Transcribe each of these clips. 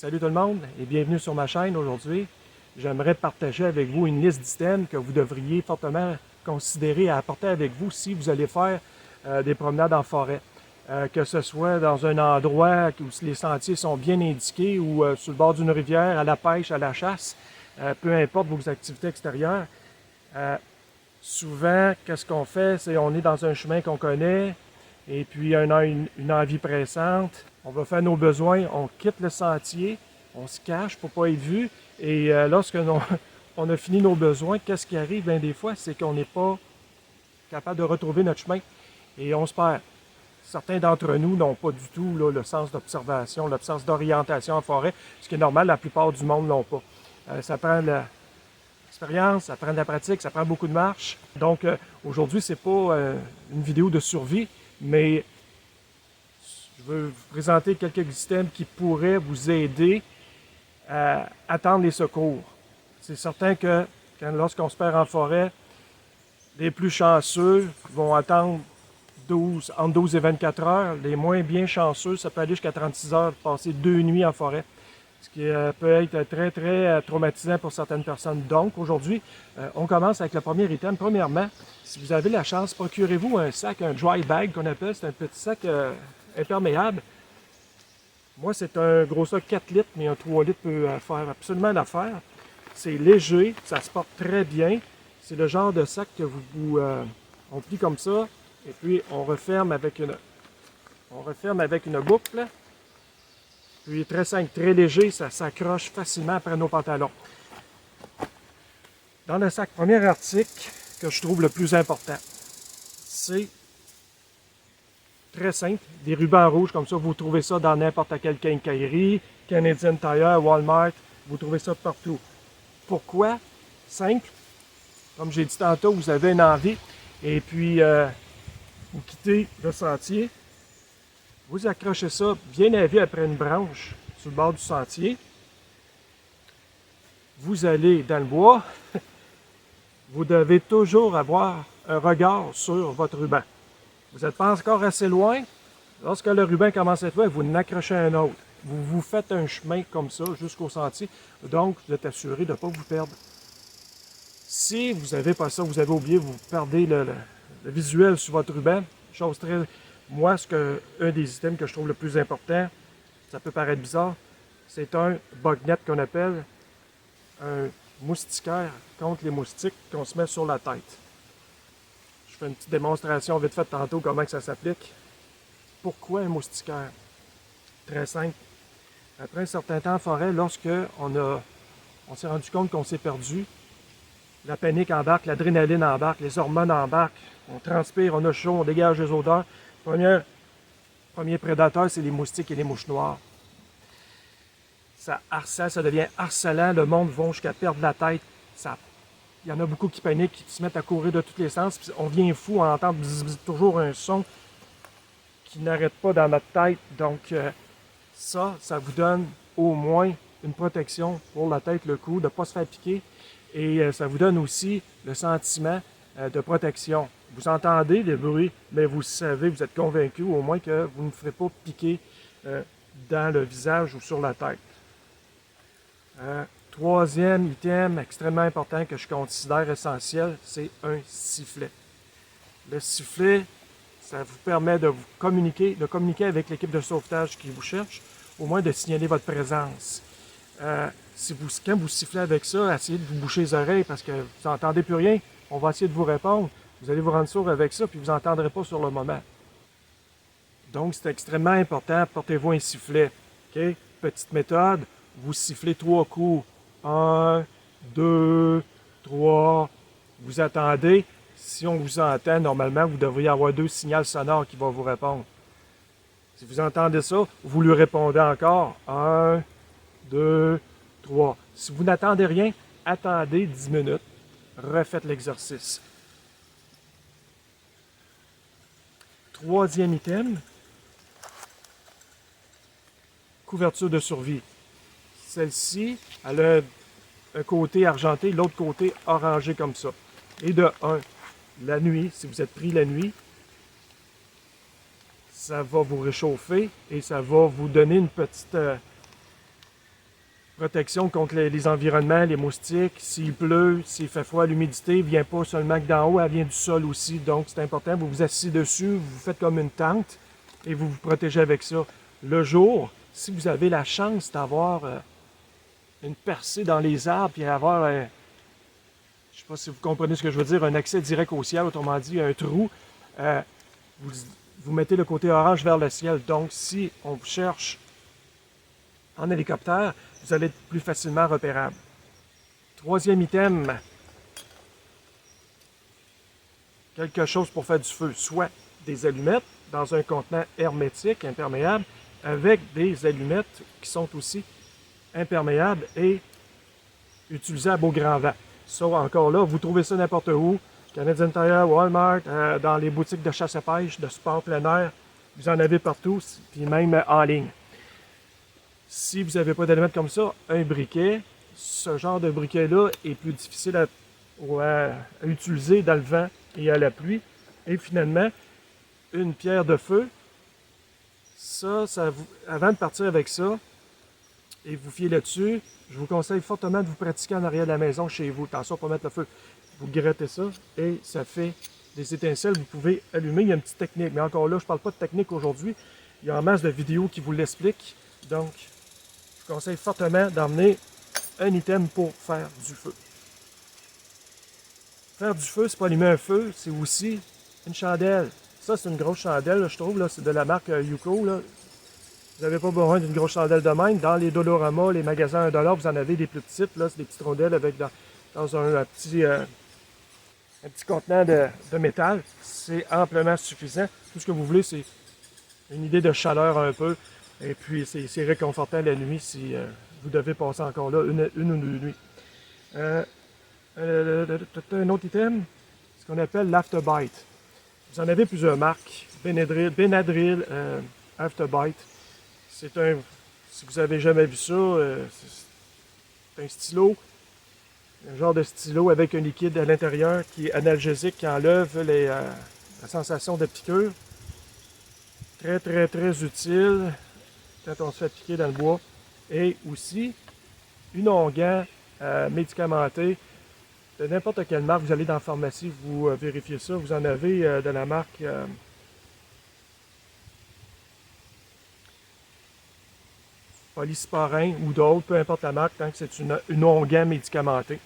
Salut tout le monde et bienvenue sur ma chaîne. Aujourd'hui, j'aimerais partager avec vous une liste d'items que vous devriez fortement considérer à apporter avec vous si vous allez faire des promenades en forêt. Que ce soit dans un endroit où les sentiers sont bien indiqués ou sur le bord d'une rivière, à la pêche, à la chasse, peu importe vos activités extérieures. Souvent, qu'est-ce qu'on fait? C'est on est dans un chemin qu'on connaît et puis on a une envie pressante. On va faire nos besoins, on quitte le sentier, on se cache pour ne pas être vu. Et lorsque on a fini nos besoins, qu'est-ce qui arrive bien des fois? C'est qu'on n'est pas capable de retrouver notre chemin et on se perd. Certains d'entre nous n'ont pas du tout là, le sens d'observation, le sens d'orientation en forêt, ce qui est normal, la plupart du monde ne l'ont pas. Ça prend de l'expérience, ça prend de la pratique, ça prend beaucoup de marche. Donc aujourd'hui, ce n'est pas une vidéo de survie, mais je veux vous présenter quelques systèmes qui pourraient vous aider à attendre les secours. C'est certain que lorsqu'on se perd en forêt, les plus chanceux vont attendre entre 12 et 24 heures. Les moins bien chanceux, ça peut aller jusqu'à 36 heures, passer 2 nuits en forêt. Ce qui peut être très, très traumatisant pour certaines personnes. Donc, aujourd'hui, on commence avec le premier item. Premièrement, si vous avez la chance, procurez-vous un sac, un dry bag qu'on appelle. C'est un petit sac imperméable. Moi, c'est un gros sac 4 litres, mais un 3 litres peut faire absolument l'affaire. C'est léger, ça se porte très bien. C'est le genre de sac que on plie comme ça, et puis on referme avec une boucle. Puis très simple, très léger, ça s'accroche facilement après nos pantalons. Dans le sac, premier article que je trouve le plus important, c'est très simple, des rubans rouges comme ça, vous trouvez ça dans n'importe quelle quincaillerie, Canadian Tire, Walmart, vous trouvez ça partout. Pourquoi? Simple, comme j'ai dit tantôt, vous avez une envie, et puis vous quittez le sentier, vous accrochez ça bien à vue après une branche sur le bord du sentier, vous allez dans le bois, vous devez toujours avoir un regard sur votre ruban. Vous n'êtes pas encore assez loin. Lorsque le ruban commence à être loin, vous n'accrochez un autre. Vous vous faites un chemin comme ça jusqu'au sentier. Donc, vous êtes assuré de ne pas vous perdre. Si vous n'avez pas ça, vous avez oublié, vous perdez le visuel sur votre ruban. Chose très... Moi, un des items que je trouve le plus important, ça peut paraître bizarre, c'est un bug net qu'on appelle un moustiquaire contre les moustiques qu'on se met sur la tête. Je fais une petite démonstration vite faite tantôt comment que ça s'applique. Pourquoi un moustiquaire? Très simple. Après un certain temps en forêt, lorsque on s'est rendu compte qu'on s'est perdu, la panique embarque, l'adrénaline embarque, les hormones embarquent, on transpire, on a chaud, on dégage les odeurs. Premier prédateur, c'est les moustiques et les mouches noires. Ça harcèle, ça devient harcelant, le monde va jusqu'à perdre la tête. Il y en a beaucoup qui paniquent, qui se mettent à courir de tous les sens, puis on devient fou, on entend toujours un son qui n'arrête pas dans notre tête. Donc ça vous donne au moins une protection pour la tête, le cou, de ne pas se faire piquer. Et ça vous donne aussi le sentiment de protection. Vous entendez des bruits, mais vous savez, vous êtes convaincu au moins que vous ne ferez pas piquer dans le visage ou sur la tête. Troisième item extrêmement important que je considère essentiel, c'est un sifflet. Le sifflet, ça vous permet de communiquer avec l'équipe de sauvetage qui vous cherche, au moins de signaler votre présence. Quand vous sifflez avec ça, essayez de vous boucher les oreilles parce que vous n'entendez plus rien. On va essayer de vous répondre. Vous allez vous rendre sourd avec ça, puis vous n'entendrez pas sur le moment. Donc, c'est extrêmement important. Portez-vous un sifflet. Okay? Petite méthode, vous sifflez 3 coups. 1, 2, 3. Vous attendez. Si on vous entend, normalement, vous devriez avoir 2 signaux sonores qui vont vous répondre. Si vous entendez ça, vous lui répondez encore. 1, 2, 3. Si vous n'attendez rien, attendez 10 minutes. Refaites l'exercice. Troisième item, couverture de survie. Celle-ci, elle a un côté argenté, l'autre côté orangé comme ça. Et de 1, la nuit, si vous êtes pris la nuit, ça va vous réchauffer et ça va vous donner une petite protection contre les environnements, les moustiques. S'il pleut, s'il fait froid, l'humidité ne vient pas seulement que d'en haut, elle vient du sol aussi. Donc, c'est important. Vous vous asseyez dessus, vous faites comme une tente et vous vous protégez avec ça. Le jour, si vous avez la chance d'avoir une percée dans les arbres et avoir, je ne sais pas si vous comprenez ce que je veux dire, un accès direct au ciel, autrement dit, un trou, vous, vous mettez le côté orange vers le ciel. Donc, si on vous cherche en hélicoptère, vous allez être plus facilement repérable. Troisième item, quelque chose pour faire du feu, soit des allumettes dans un contenant hermétique, imperméable, avec des allumettes qui sont aussi imperméables et utilisables au grand vent. Ça, encore là, vous trouvez ça n'importe où, Canadian Tire, Walmart, dans les boutiques de chasse à pêche, de sport plein air, vous en avez partout, puis même en ligne. Si vous n'avez pas d'allumettes comme ça, un briquet, ce genre de briquet-là est plus difficile à utiliser dans le vent et à la pluie. Et finalement, une pierre de feu, ça vous, avant de partir avec ça et vous fiez là-dessus, je vous conseille fortement de vous pratiquer en arrière de la maison chez vous. Attention pour mettre le feu. Vous grattez ça et ça fait des étincelles. Vous pouvez allumer. Il y a une petite technique. Mais encore là, je ne parle pas de technique aujourd'hui. Il y a en masse de vidéos qui vous l'expliquent. Donc, je vous conseille fortement d'emmener un item pour faire du feu. Faire du feu, c'est pas allumer un feu, c'est aussi une chandelle. Ça, c'est une grosse chandelle, là, je trouve. C'est de la marque Yuko. Là. Vous n'avez pas besoin d'une grosse chandelle de même. Dans les Dolorama, les magasins à 1$, vous en avez des plus petites. Là, c'est des petites rondelles avec dans un petit contenant de métal. C'est amplement suffisant. Tout ce que vous voulez, c'est une idée de chaleur un peu. Et puis, c'est réconfortant la nuit si vous devez passer encore là une ou deux nuits. Un autre item, ce qu'on appelle l'Afterbite. Vous en avez plusieurs marques. Benadryl, Afterbite. C'est un, si vous n'avez jamais vu ça, c'est un stylo, un genre de stylo avec un liquide à l'intérieur qui est analgésique, qui enlève la sensation de piqûre. Très, très, très utile quand on se fait piquer dans le bois. Et aussi, une onguent médicamenté de n'importe quelle marque. Vous allez dans la pharmacie, vous vérifiez ça. Vous en avez de la marque Polysporin ou d'autres, peu importe la marque, tant que c'est une onguent médicamentée.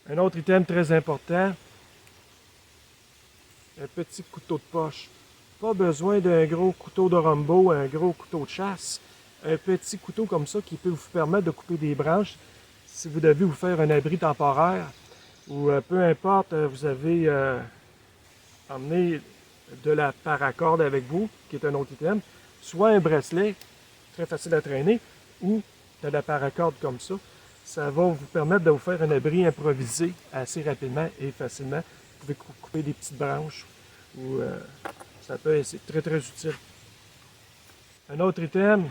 Un autre item très important, un petit couteau de poche. Pas besoin d'un gros couteau de Rambo, un gros couteau de chasse. Un petit couteau comme ça qui peut vous permettre de couper des branches si vous devez vous faire un abri temporaire ou peu importe, vous avez emmené de la paracorde avec vous, qui est un autre item, soit un bracelet, très facile à traîner, ou de la paracorde comme ça. Ça va vous permettre de vous faire un abri improvisé assez rapidement et facilement. Vous pouvez couper des petites branches ou ça peut être très très utile. Un autre item,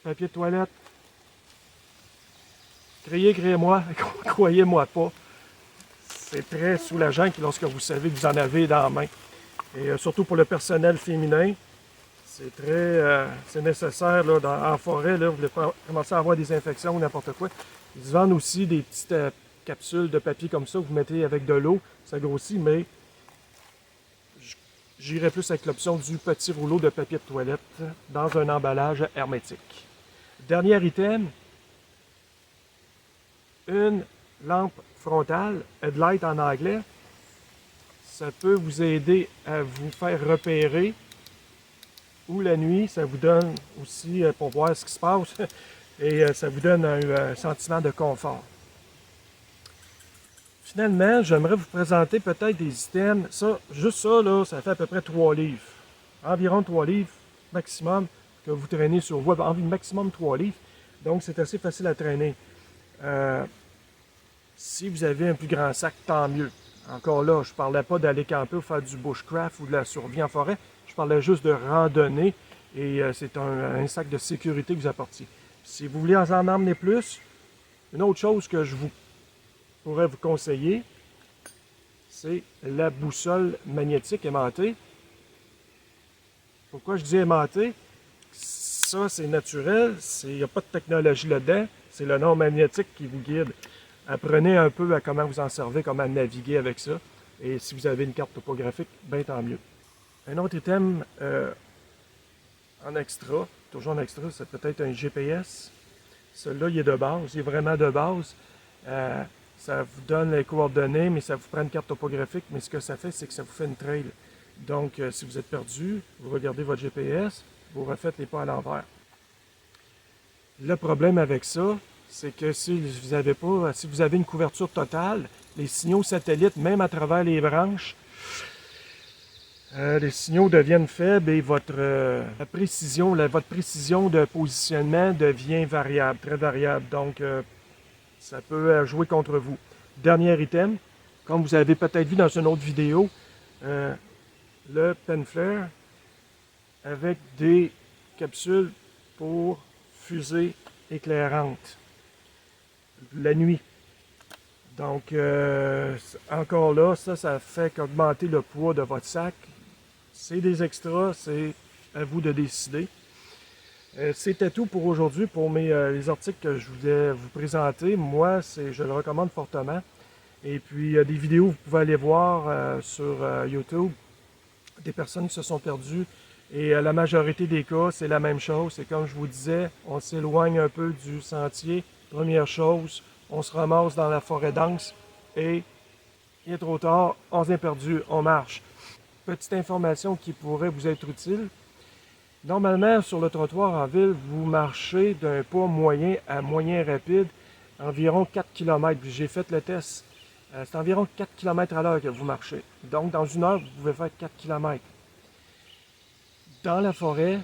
papier de toilette. Criez-moi, croyez-moi pas. C'est très soulageant lorsque vous savez que vous en avez dans la main. Et surtout pour le personnel féminin, c'est nécessaire là, en forêt. Là, vous voulez commencer à avoir des infections ou n'importe quoi. Ils vendent aussi des petites capsules de papier comme ça que vous mettez avec de l'eau. Ça grossit, mais j'irais plus avec l'option du petit rouleau de papier de toilette dans un emballage hermétique. Dernier item, une lampe frontale, headlight en anglais. Ça peut vous aider à vous faire repérer. Ou la nuit, ça vous donne aussi pour voir ce qui se passe et ça vous donne un sentiment de confort. Finalement, j'aimerais vous présenter peut-être des items. Ça, juste ça, là, ça fait à peu près 3 livres. Environ 3 livres maximum que vous traînez sur vous. Maximum 3 livres. Donc, c'est assez facile à traîner. Si vous avez un plus grand sac, tant mieux. Encore là, je ne parlais pas d'aller camper ou faire du bushcraft ou de la survie en forêt. Je parlais juste de randonnée et c'est un sac de sécurité que vous apportiez. Si vous voulez en emmener plus, une autre chose que je pourrais vous conseiller, c'est la boussole magnétique aimantée. Pourquoi je dis aimantée? ça, c'est naturel, il n'y a pas de technologie là-dedans, c'est le nord magnétique qui vous guide. Apprenez un peu à comment vous en servez, comment naviguer avec ça. Et si vous avez une carte topographique, bien tant mieux. Un autre item en extra, toujours en extra, c'est peut-être un GPS. Celui-là, il est de base, il est vraiment de base. Ça vous donne les coordonnées, mais ça vous prend une carte topographique. Mais ce que ça fait, c'est que ça vous fait une trail. Donc, si vous êtes perdu, vous regardez votre GPS, vous refaites les pas à l'envers. Le problème avec ça, c'est que si vous avez une couverture totale, les signaux satellites, même à travers les branches, les signaux deviennent faibles et votre précision de positionnement devient variable, très variable. Donc, ça peut jouer contre vous. Dernier item, comme vous avez peut-être vu dans une autre vidéo, le pen flare avec des capsules pour fusée éclairante la nuit. Donc, encore là, ça fait qu'augmenter le poids de votre sac. C'est des extras, c'est à vous de décider. C'était tout pour aujourd'hui, pour les articles que je voulais vous présenter. Moi, je le recommande fortement. Et puis, des vidéos, vous pouvez aller voir sur YouTube, des personnes qui se sont perdues. Et la majorité des cas, c'est la même chose. C'est comme je vous disais, on s'éloigne un peu du sentier. Première chose, on se ramasse dans la forêt dense et il est trop tard, on s'est perdu, on marche. Petite information qui pourrait vous être utile. Normalement, sur le trottoir en ville, vous marchez d'un pas moyen à moyen rapide, environ 4 km. J'ai fait le test. C'est environ 4 km à l'heure que vous marchez. Donc, dans une heure, vous pouvez faire 4 km. Dans la forêt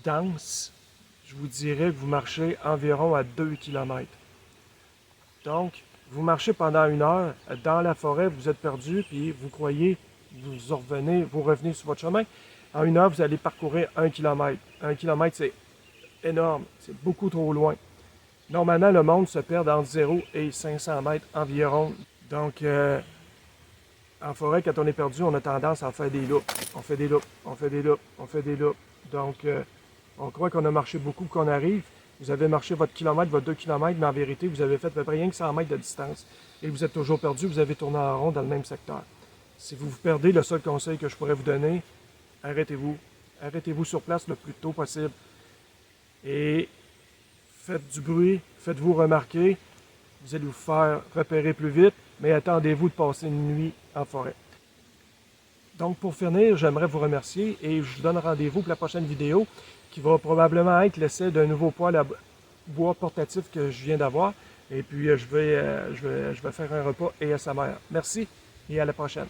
dense, je vous dirais que vous marchez environ à 2 km. Donc, vous marchez pendant une heure, dans la forêt, vous êtes perdu, puis vous croyez, vous revenez sur votre chemin. En une heure, vous allez parcourir 1 km. 1 km, c'est énorme, c'est beaucoup trop loin. Normalement, le monde se perd entre 0 et 500 mètres environ. Donc, en forêt, quand on est perdu, on a tendance à faire des loops. On fait des loops, on fait des loops, on fait des loops. Donc, on croit qu'on a marché beaucoup, qu'on arrive. Vous avez marché votre kilomètre, votre 2 km, mais en vérité, vous avez fait à peu près rien que 100 mètres de distance. Et vous êtes toujours perdu, vous avez tourné en rond dans le même secteur. Si vous vous perdez, le seul conseil que je pourrais vous donner, arrêtez-vous. Arrêtez-vous sur place le plus tôt possible. Et faites du bruit, faites-vous remarquer. Vous allez vous faire repérer plus vite, mais attendez-vous de passer une nuit en forêt. Donc, pour finir, j'aimerais vous remercier et je vous donne rendez-vous pour la prochaine vidéo qui va probablement être l'essai d'un nouveau poêle à bois portatif que je viens d'avoir. Et puis, je vais faire un repas ASMR. Merci et à la prochaine.